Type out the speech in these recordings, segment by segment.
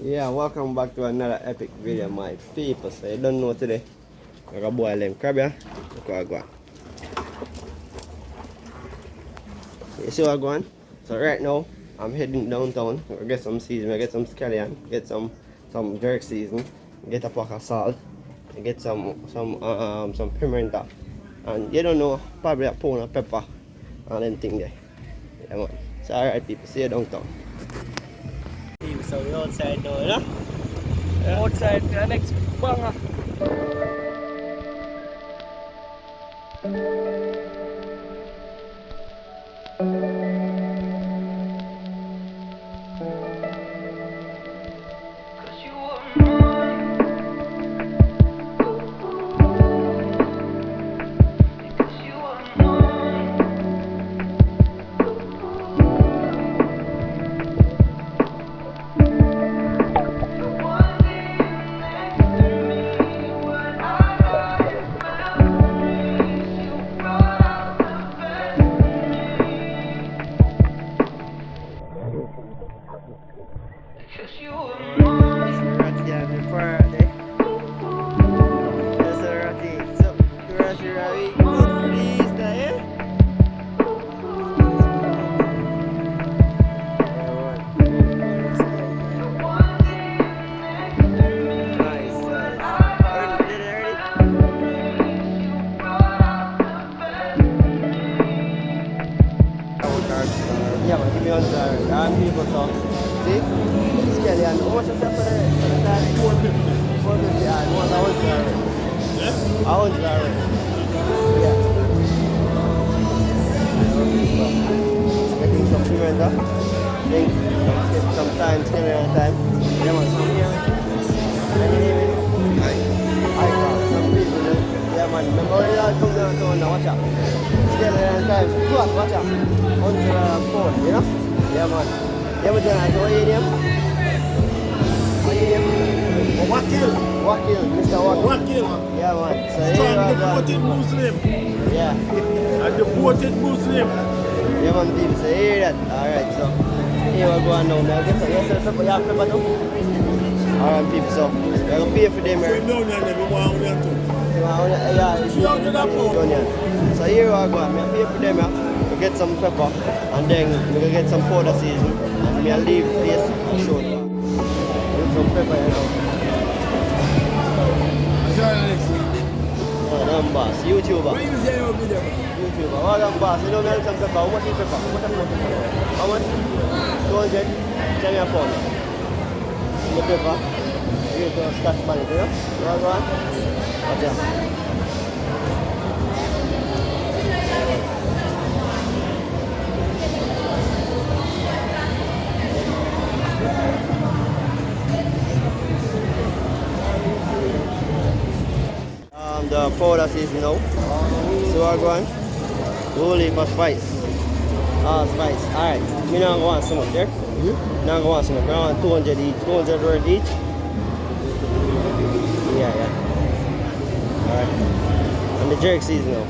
Yeah, welcome back to another epic video, my people. So you don't know today, I got boil them crab, yeah? Look what I got. You see what I got? So right now, I'm heading downtown. I get some season, I get some scallion, get some jerk season, get a pack of salt, I get some pimento, and you don't know, probably a pound of pepper and then thing there. Yeah, man. So alright, people, see you downtown. So we're outside now, you know? Outside for the next banger. Yeah, man, give me on the people so see? Scallion, how much is that for the rest? 450. 450, yeah, no, that one's alright. Yeah? That one's alright. Yeah. Getting some pimento. Then get some time, scallion time. Yeah, man, some here. Can you name it? I got some people, yeah, man, remember when you all come down now, watch out. Scallion time, flat, watch out. 104, you know? Yeah, man. Yeah, but what your name? What your name? Wakil. Wakil, Mr. Wakil. Wakil. Yeah, man. So here From you deported go. Muslim. Yeah. A deported Muslim. Yeah, man, people. So hear that. Alright, so here we go on now. Now get some. You have pepper too? Alright, people. So we're going to pay for them here. We don't know them. We want them too. Yeah, it's onion. So here we go. I'm pay for them here. We get some pepper and then we gonna get some powder season and we'll leave this short. With some pepper, you know. Yeah, them boss, YouTuber. What you say over there? YouTuber. What them boss? You know me some pepper. How much is pepper? How much is pepper? How much? 200? Tell me a pound. The pepper. You get a Scotch bonnet, you know? You want one? Watch out. The powder season now. So we're going whole heap of spice. Spice. Alright. Me not want so much there. Not want so much. I want 200 each. 200 worth each. Yeah. Alright. And the jerk season now.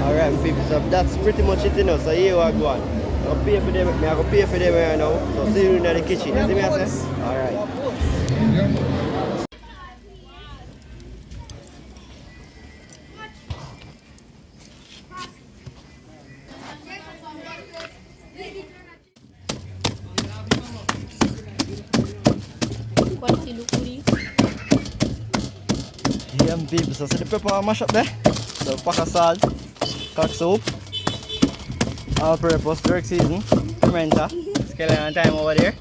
Alright people, so that's pretty much it, you know. So here we go on. I'll pay for them. I go pay for them right now. So see you in the kitchen. You see me I say? Alright. Yeah, people, so see the pepper mash up there. So pack of salt, cock soup, all purpose, jerk season, pimento, scallion time over there.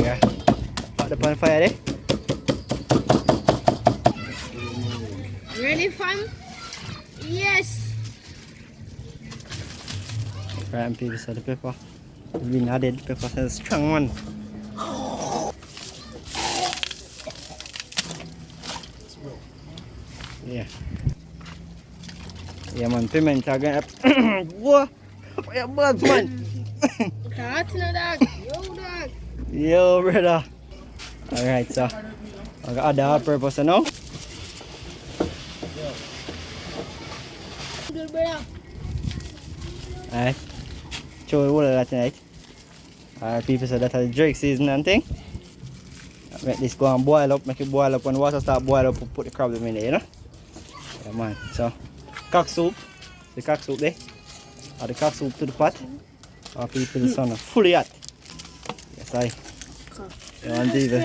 Yeah, put the pan fire there. Ready, fam? Yes. Right, people, so the pepper has been added. Pepper is a strong one. Yeah, man, pimento going up. What? Your bugs, man. That's no dog. Yo, dog. Yo, brother. Alright, so I got add the all purpose now. Good, brother. Alright. show you all of that tonight. People say that's the drake season and thing. Make this go and boil up, make it boil up. When the water start boil up, put the crab in there, you know. Yeah man, so cock soup, the cock soup there. Add the cock soup to the pot. Our people the sun are fully hot. Yes I. Yeah, and even.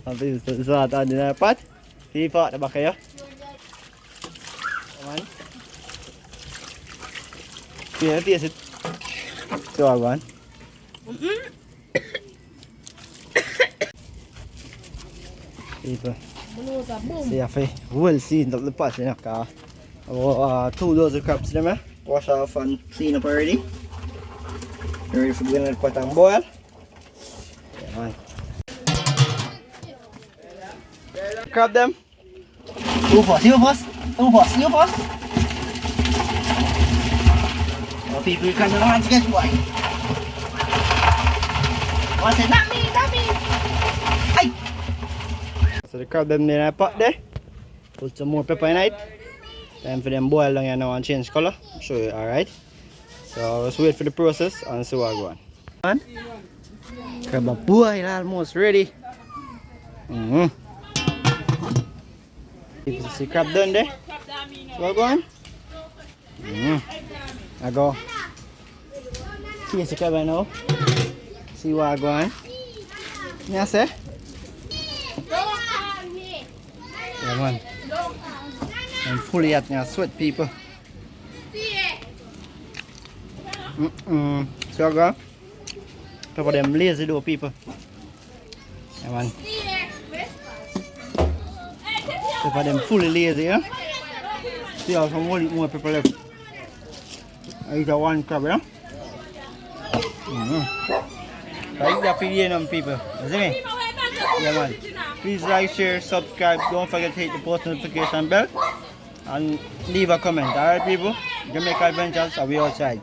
And people put the salt on in the pot. See if out the back here. Come on. Yeah, taste it. So I want. People, see if I will season up the pot, you know, because about 2 dozen crabs in there, wash off and clean up already. Ready for going to pot and boil. Yeah, man. Crab them. You first. Oh, people come around to get one. I said, not me. Hey! So the crab them in a pot there. Put some more pepper in it. Time for them boil down here now and change color. Show you, alright. So let's wait for the process and see what go on. Crab boil almost ready. You can see crab done there. So what go on? I go. Here's the crab now. See what I go on. Yeah, sir. Yeah, man. I'm fully at now, sweat people. So I go. Pepper them lazy though, people. Yeah, man. Pepper them fully lazy, yeah? See how some more pepper left. I eat a one crab, yeah? I eat that for the people. You see me? Yeah, man. Please like, share, subscribe. Don't forget to hit the post notification bell. And leave a comment. Alright, people? Jamaica Adventures, are we outside?